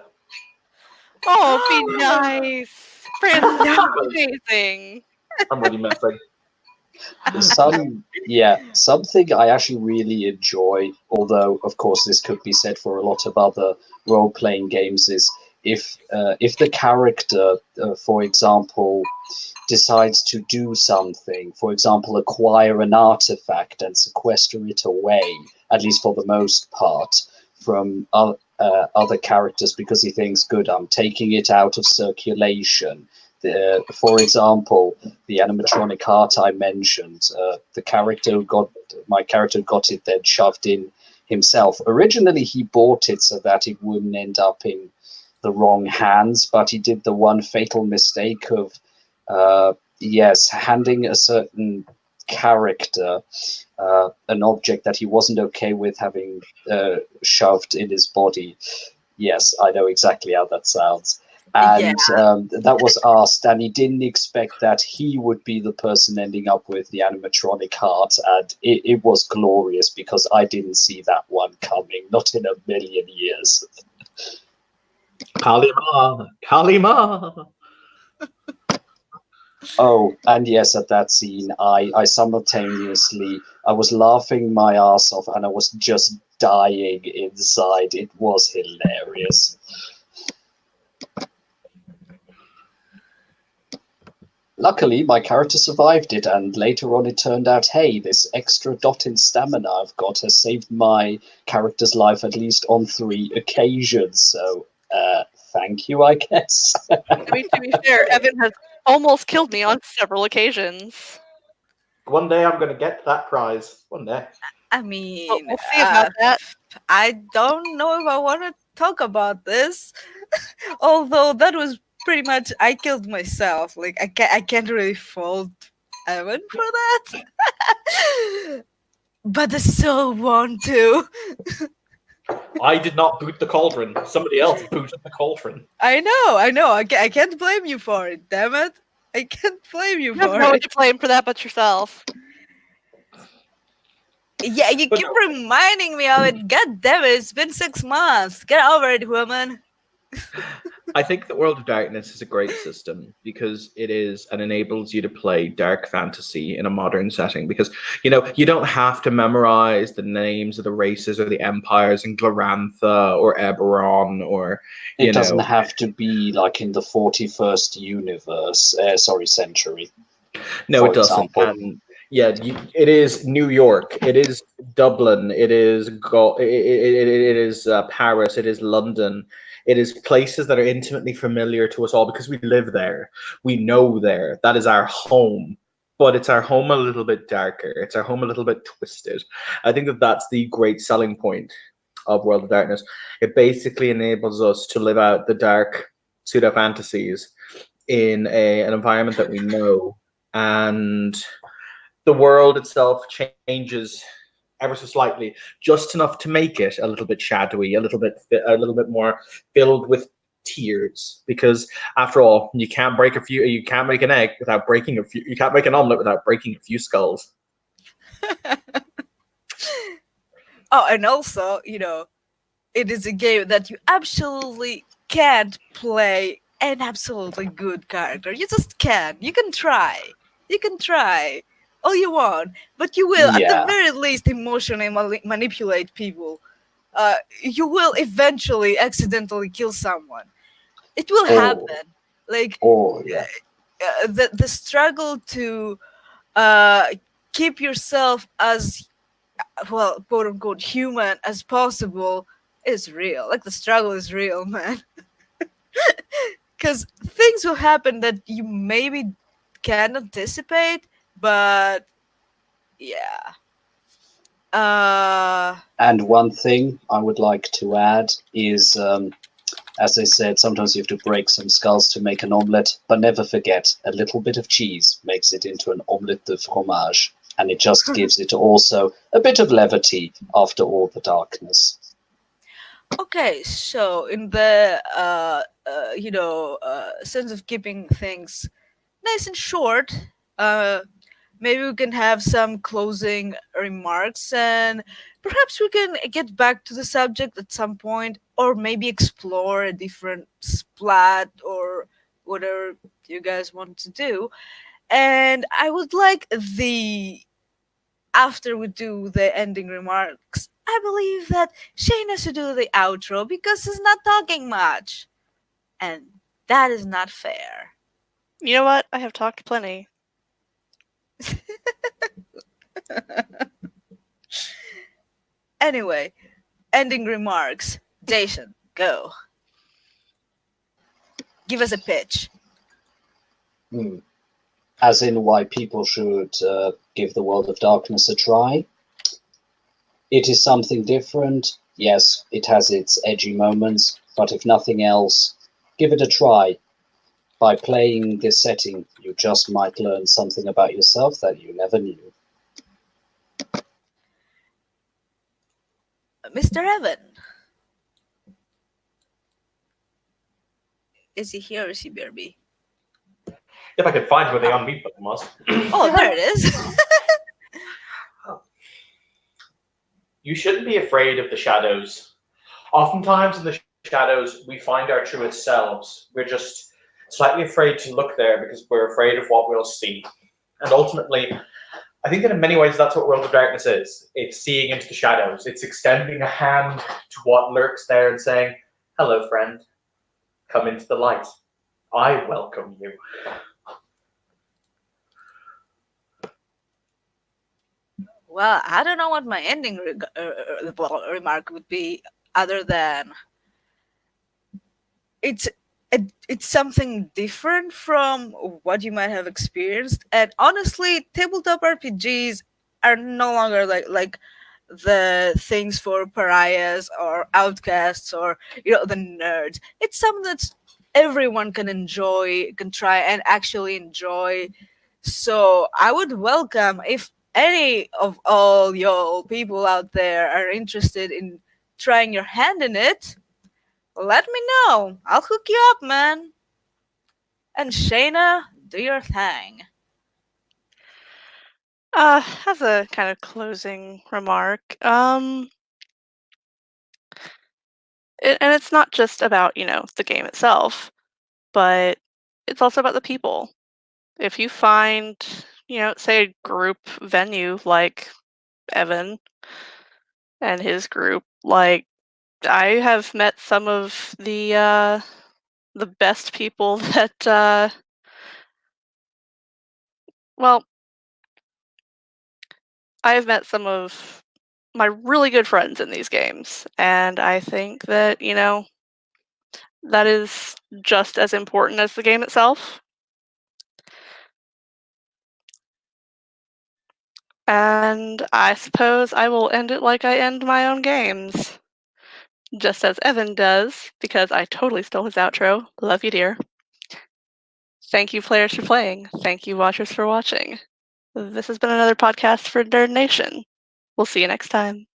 C: Oh, be nice. Francis is amazing.
A: I'm really messing.
D: Something I actually really enjoy, although of course this could be said for a lot of other role-playing games, is if the character, for example, decides to do something, for example, acquire an artifact and sequester it away, at least for the most part, from other characters because he thinks, good, I'm taking it out of circulation. For example, the animatronic heart I mentioned, my character got it then shoved in himself. Originally, he bought it so that it wouldn't end up in the wrong hands, but he did the one fatal mistake of, handing a certain character an object that he wasn't okay with having shoved in his body. Yes, I know exactly how that sounds. And that was asked, and he didn't expect that he would be the person ending up with the animatronic heart, and it was glorious because I didn't see that one coming, not in a million years.
A: Kalima!
D: Oh, and yes, at that scene, I was laughing my ass off, and I was just dying inside. It was hilarious. Luckily, my character survived it, and later on it turned out, hey, this extra dot in stamina I've got has saved my character's life at least on 3 occasions, so thank you, I guess.
C: I mean, to be fair, Evan has almost killed me on several occasions.
A: One day I'm going to get that prize. One day.
B: I mean,
C: We'll see about that.
B: I don't know if I want to talk about this, although that was pretty much I killed myself. Like I can't really fault Evan for that, but I still want to.
A: I did not boot the cauldron. Somebody else booted the cauldron.
B: I know. I can't blame you for it. Damn it! I can't blame you
C: You have
B: for
C: no one
B: it.
C: to blame for that but yourself.
B: Yeah, you keep reminding me of it. God damn it! It's been 6 months. Get over it, woman.
A: I think that World of Darkness is a great system because it is and enables you to play dark fantasy in a modern setting. Because you don't have to memorize the names of the races or the empires in Glorantha or Eberron or
D: It
A: you
D: doesn't
A: know.
D: have to be like in the 41st century,
A: No, it
D: for
A: doesn't.
D: example.
A: And yeah, it is New York. It is Dublin. It is it is Paris. It is London. It is places that are intimately familiar to us all because we live there. We know there. That is our home. But it's our home a little bit darker. It's our home a little bit twisted. I think that that's the great selling point of World of Darkness. It basically enables us to live out the dark pseudo fantasies in an environment that we know, and the world itself changes ever so slightly, just enough to make it a little bit shadowy, a little bit more filled with tears. Because after all, you can't make an egg without breaking a few. You can't make an omelet without breaking a few skulls.
B: Oh, and also, it is a game that you absolutely can't play an absolutely good character. You just can't. You can try. You can try all you want, but you will, at the
D: Yeah.
B: very least, emotionally manipulate people. You will eventually accidentally kill someone. It will
D: Oh,
B: happen. Like
D: yeah.
B: the struggle to uh, keep yourself as well, quote unquote, human as possible is real. Like the struggle is real, man. Because things will happen that you maybe can anticipate, but yeah. Uh,
D: And one thing I would like to add is, as I said, sometimes you have to break some skulls to make an omelette, but never forget a little bit of cheese makes it into an omelette de fromage, and it just gives it also a bit of levity after all the darkness.
B: okay, so in the sense of keeping things nice and short, uh, maybe we can have some closing remarks and perhaps we can get back to the subject at some point or maybe explore a different splat or whatever you guys want to do. And I would like the after we do the ending remarks, I believe that Shayna should do the outro because he's not talking much. And that is not fair.
C: You know what? I have talked plenty.
B: Anyway, ending remarks. Jason, go. Give us a pitch.
D: Hmm. As in why people should give the World of Darkness a try. It is something different. Yes, it has its edgy moments, but if nothing else, give it a try. By playing this setting, you just might learn something about yourself that you never knew.
B: Mr. Evan. Is he here or is he BRB?
A: If I could find where the unmute button was.
B: Oh, there it is.
A: You shouldn't be afraid of the shadows. Oftentimes in the shadows, we find our truest selves. We're just slightly afraid to look there because we're afraid of what we'll see. And ultimately, I think that in many ways that's what World of Darkness is. It's seeing into the shadows. It's extending a hand to what lurks there and saying, "Hello, friend. Come into the light. I welcome you."
B: Well, I don't know what my ending remark would be other than it's it's something different from what you might have experienced. And honestly, tabletop RPGs are no longer like the things for pariahs or outcasts or the nerds. It's something that everyone can enjoy, can try and actually enjoy. So I would welcome if any of all y'all people out there are interested in trying your hand in it. Let me know. I'll hook you up, man. And Shayna, do your thing.
C: As a kind of closing remark, And it's not just about, the game itself, but it's also about the people. If you find, say a group venue like Evan and his group, like I have met some of the best people that well, I've met some of my really good friends in these games, and I think that, that is just as important as the game itself. And I suppose I will end it like I end my own games. Just as Evan does, because I totally stole his outro. Love you, dear. Thank you, players, for playing. Thank you, watchers, for watching. This has been another podcast for Nerd Nation. We'll see you next time.